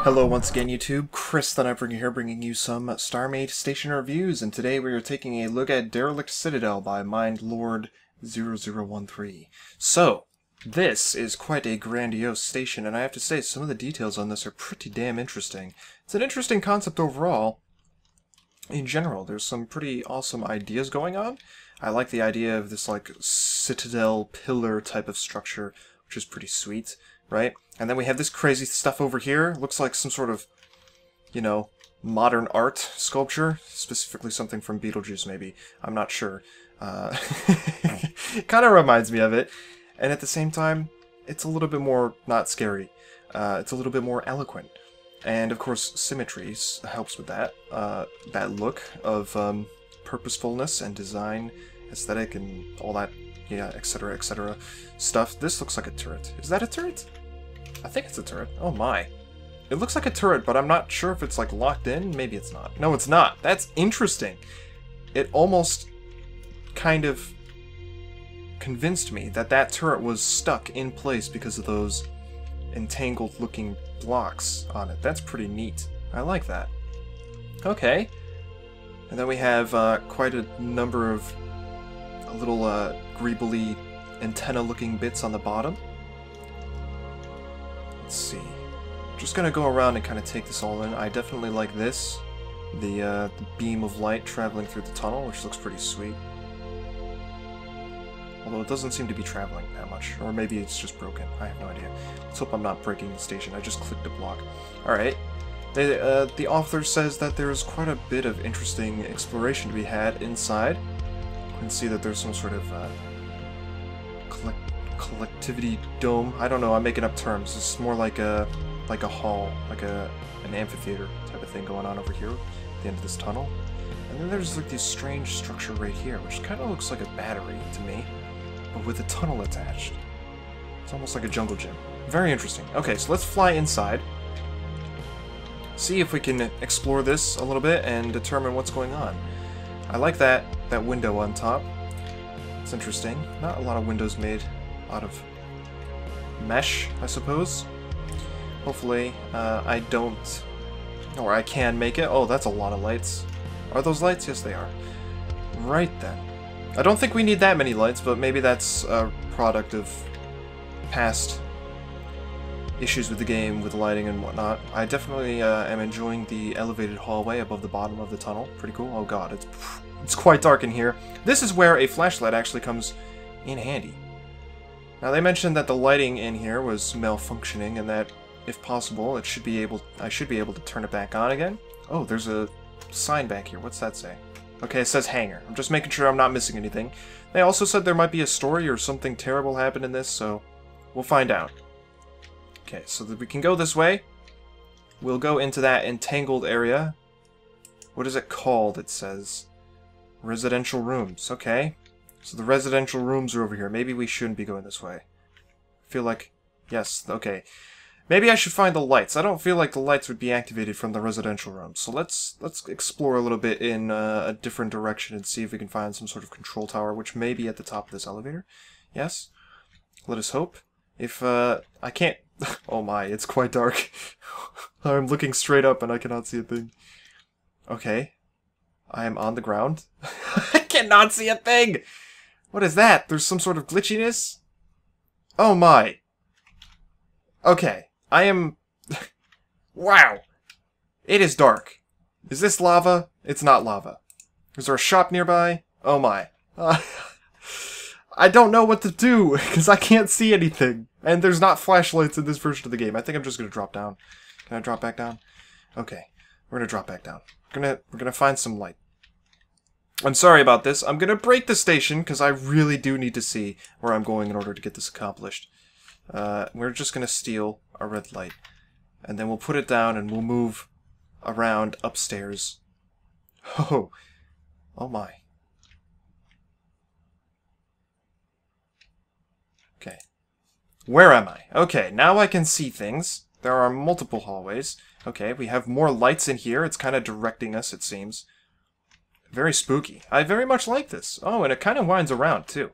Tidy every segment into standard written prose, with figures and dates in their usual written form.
Hello once again YouTube, Chris the Nightbringer here bringing you some StarMade station reviews, and today we are taking a look at Derelict Citadel by MindLord0013. So, this is quite a grandiose station, and I have to say some of the details on this are pretty damn interesting. It's an interesting concept overall. In general, there's some pretty awesome ideas going on. I like the idea of this like citadel pillar type of structure, which is pretty sweet. Right? And then we have this crazy stuff over here. Looks like some sort of, you know, modern art sculpture. Specifically something from Beetlejuice, maybe. I'm not sure. It kind of reminds me of it. And at the same time, it's a little bit more not scary. It's a little bit more eloquent. And, of course, symmetry helps with that. That look of purposefulness and design, aesthetic, and all that, yeah, etc., etc. stuff. This looks like a turret. Is that a turret? I think it's a turret. Oh my. It looks like a turret, but I'm not sure if it's like locked in. Maybe it's not. No, it's not. That's interesting. It almost kind of convinced me that that turret was stuck in place because of those entangled looking blocks on it. That's pretty neat. I like that. Okay. And then we have quite a number of little greebly antenna looking bits on the bottom. Let's see. I'm just gonna go around and kind of take this all in. I definitely like this. The beam of light traveling through the tunnel, which looks pretty sweet. Although it doesn't seem to be traveling that much. Or maybe it's just broken. I have no idea. Let's hope I'm not breaking the station. I just clicked a block. Alright. The author says that there's quite a bit of interesting exploration to be had inside. You can see that there's some sort of collectivity dome. I don't know, I'm making up terms. It's more like a hall, like an amphitheater type of thing going on over here at the end of this tunnel. And then there's like this strange structure right here, which kind of looks like a battery to me, but with a tunnel attached. It's almost like a jungle gym. Very interesting. Okay, so let's fly inside. See if we can explore this a little bit and determine what's going on. I like that window on top. It's interesting. Not a lot of windows made out of mesh, I suppose. Hopefully, I don't... Or I can make it. Oh, that's a lot of lights. Are those lights? Yes, they are. Right then. I don't think we need that many lights, but maybe that's a product of past issues with the game, with lighting and whatnot. I definitely am enjoying the elevated hallway above the bottom of the tunnel. Pretty cool. Oh god, it's quite dark in here. This is where a flashlight actually comes in handy. Now they mentioned that the lighting in here was malfunctioning and that, if possible, I should be able to turn it back on again. Oh, there's a sign back here. What's that say? Okay, it says hangar. I'm just making sure I'm not missing anything. They also said there might be a story or something terrible happened in this, so we'll find out. Okay, so that we can go this way. We'll go into that entangled area. What is it called? It says residential rooms. Okay. So the residential rooms are over here. Maybe we shouldn't be going this way. I feel like... Yes, okay. Maybe I should find the lights. I don't feel like the lights would be activated from the residential rooms. So let's explore a little bit in a different direction and see if we can find some sort of control tower, which may be at the top of this elevator. Yes? Let us hope. If, I can't... Oh my, it's quite dark. I'm looking straight up and I cannot see a thing. Okay. I am on the ground. I cannot see a thing! What is that? There's some sort of glitchiness? Oh my. Okay. I am... Wow. It is dark. Is this lava? It's not lava. Is there a shop nearby? Oh my. I don't know what to do, because I can't see anything. And there's not flashlights in this version of the game. I think I'm just going to drop down. Can I drop back down? Okay. We're going to drop back down. We're gonna find some light. I'm sorry about this. I'm gonna break the station because I really do need to see where I'm going in order to get this accomplished. We're just gonna steal a red light. And then we'll put it down and we'll move around upstairs. Oh. Oh my. Okay. Where am I? Okay, now I can see things. There are multiple hallways. Okay, we have more lights in here. It's kind of directing us, it seems. Very spooky. I very much like this. Oh, and it kind of winds around, too.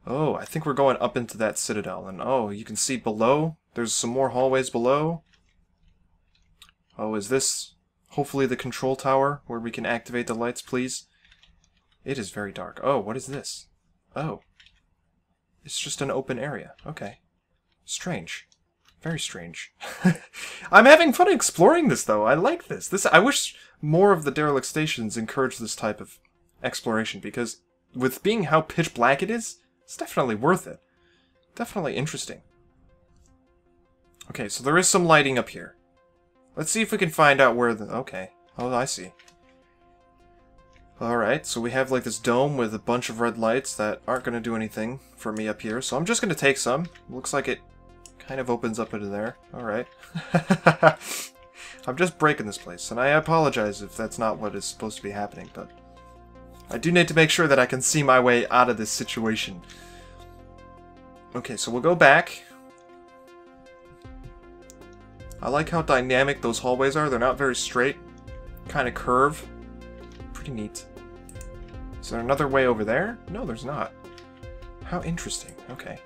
Oh, I think we're going up into that citadel. And oh, you can see below. There's some more hallways below. Oh, is this hopefully the control tower where we can activate the lights, please? It is very dark. Oh, what is this? Oh. It's just an open area. Okay. Strange. Very strange. I'm having fun exploring this, though. I like this. I wish more of the derelict stations encourage this type of exploration, because with being how pitch black it is, it's definitely worth it. Definitely interesting. Okay, so there is some lighting up here. Let's see if we can find out where the... Okay. Oh, I see. Alright, so we have like this dome with a bunch of red lights that aren't going to do anything for me up here, so I'm just going to take some. Looks like it kind of opens up into there. Alright. I'm just breaking this place, and I apologize if that's not what is supposed to be happening, but I do need to make sure that I can see my way out of this situation. Okay, so we'll go back. I like how dynamic those hallways are. They're not very straight. Kind of curve. Pretty neat. Is there another way over there? No, there's not. How interesting. Okay.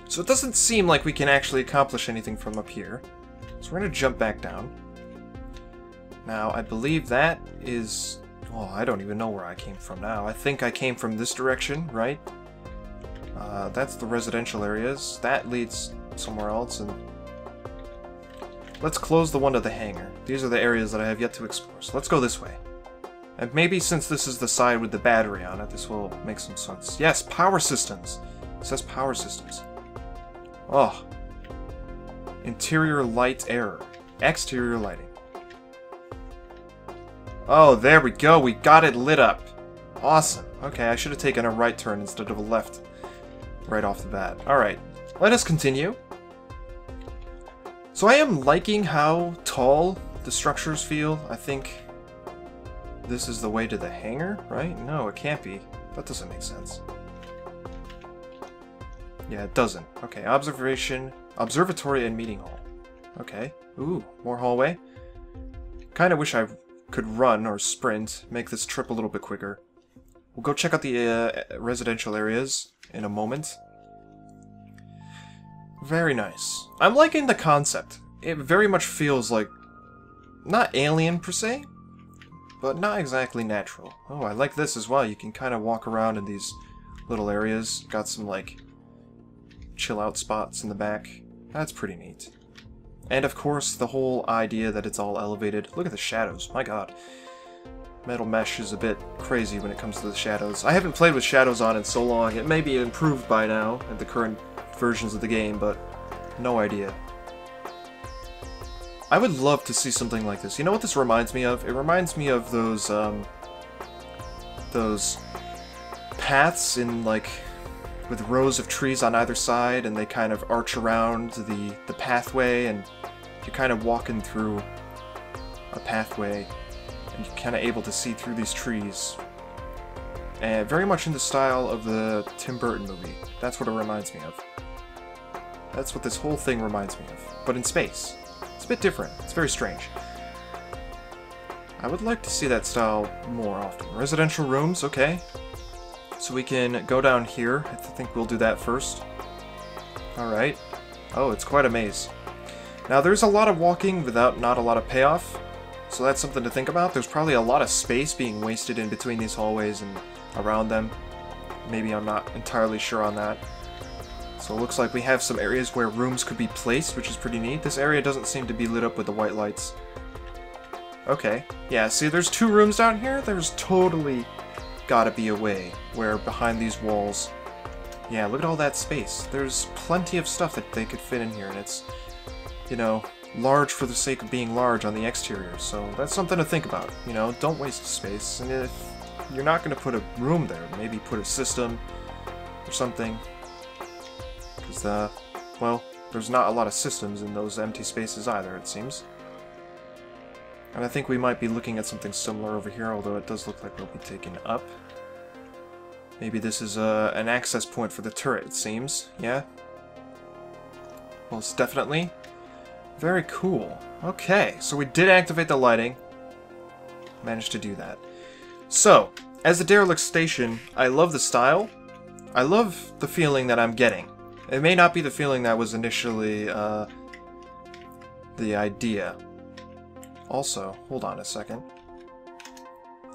So it doesn't seem like we can actually accomplish anything from up here. So we're going to jump back down. Now, I believe that is... Oh, I don't even know where I came from now. I think I came from this direction, right? That's the residential areas. That leads somewhere else, and... Let's close the one to the hangar. These are the areas that I have yet to explore, so let's go this way. And maybe since this is the side with the battery on it, this will make some sense. Yes, power systems! It says power systems. Oh. Interior light error. Exterior lighting. Oh, there we go. We got it lit up. Awesome. Okay, I should have taken a right turn instead of a left right off the bat. Alright, let us continue. So I am liking how tall the structures feel. I think this is the way to the hangar, right? No, it can't be. That doesn't make sense. Yeah, it doesn't. Okay, observatory and meeting hall. Okay. Ooh, more hallway. Kinda wish I could run or sprint, make this trip a little bit quicker. We'll go check out the residential areas in a moment. Very nice. I'm liking the concept. It very much feels like, not alien per se, but not exactly natural. Oh, I like this as well. You can kind of walk around in these little areas. Got some, like, chill out spots in the back. That's pretty neat. And of course, the whole idea that it's all elevated. Look at the shadows. My god. Metal Mesh is a bit crazy when it comes to the shadows. I haven't played with shadows on in so long. It may be improved by now at the current versions of the game, but no idea. I would love to see something like this. You know what this reminds me of? It reminds me of those paths in, like, with rows of trees on either side, and they kind of arch around the pathway, and you're kind of walking through a pathway, and you're kind of able to see through these trees. And very much in the style of the Tim Burton movie. That's what it reminds me of. That's what this whole thing reminds me of. But in space. It's a bit different. It's very strange. I would like to see that style more often. Residential rooms, okay. So we can go down here. I think we'll do that first. Alright. Oh, it's quite a maze. Now, there's a lot of walking without not a lot of payoff. So that's something to think about. There's probably a lot of space being wasted in between these hallways and around them. Maybe I'm not entirely sure on that. So it looks like we have some areas where rooms could be placed, which is pretty neat. This area doesn't seem to be lit up with the white lights. Okay. Yeah, see, there's 2 rooms down here. There's totally gotta be a way where behind these walls... Yeah, look at all that space. There's plenty of stuff that they could fit in here, and it's, you know, large for the sake of being large on the exterior. So that's something to think about. You know, don't waste space. And if you're not going to put a room there, maybe put a system or something. Because, well, there's not a lot of systems in those empty spaces either, it seems. And I think we might be looking at something similar over here, although it does look like we'll be taken up. Maybe this is an access point for the turret, it seems. Yeah? Most definitely. Very cool. Okay, so we did activate the lighting. Managed to do that. So, as a derelict station, I love the style. I love the feeling that I'm getting. It may not be the feeling that was initially the idea, Also, hold on a second.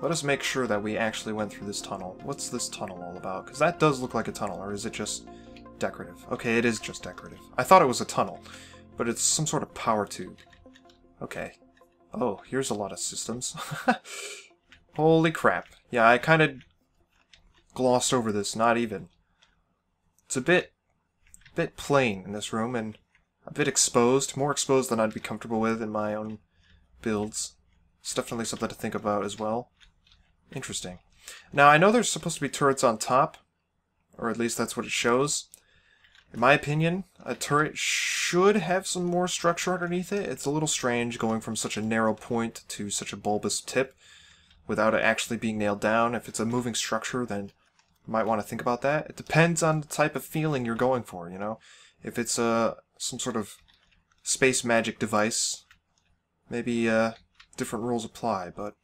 Let us make sure that we actually went through this tunnel. What's this tunnel all about? Because that does look like a tunnel, or is it just decorative? Okay, it is just decorative. I thought it was a tunnel, but it's some sort of power tube. Okay. Oh, here's a lot of systems. Holy crap. Yeah, I kind of glossed over this, not even. It's a bit plain in this room, and a bit exposed. More exposed than I'd be comfortable with in my own builds. It's definitely something to think about as well. Interesting. Now, I know there's supposed to be turrets on top, or at least that's what it shows. In my opinion, a turret should have some more structure underneath it. It's a little strange going from such a narrow point to such a bulbous tip without it actually being nailed down. If it's a moving structure, then you might want to think about that. It depends on the type of feeling you're going for, you know? If it's some sort of space magic device, maybe different rules apply, but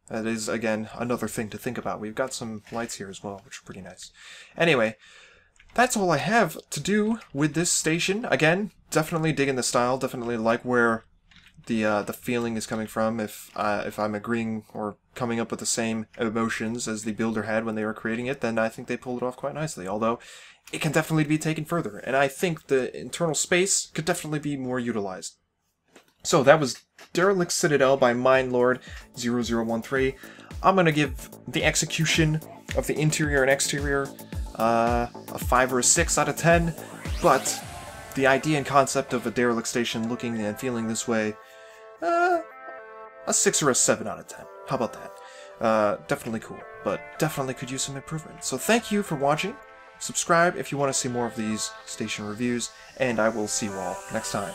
that is, again, another thing to think about. We've got some lights here as well, which are pretty nice. Anyway, that's all I have to do with this station. Again, definitely digging the style, definitely like where the feeling is coming from. If I'm agreeing or coming up with the same emotions as the builder had when they were creating it, then I think they pulled it off quite nicely, although it can definitely be taken further, and I think the internal space could definitely be more utilized. So that was Derelict Citadel by MindLord0013. I'm going to give the execution of the interior and exterior a 5 or a 6 out of 10, but the idea and concept of a derelict station looking and feeling this way, a 6 or a 7 out of 10. How about that? Definitely cool, but definitely could use some improvement. So thank you for watching. Subscribe if you want to see more of these station reviews, and I will see you all next time.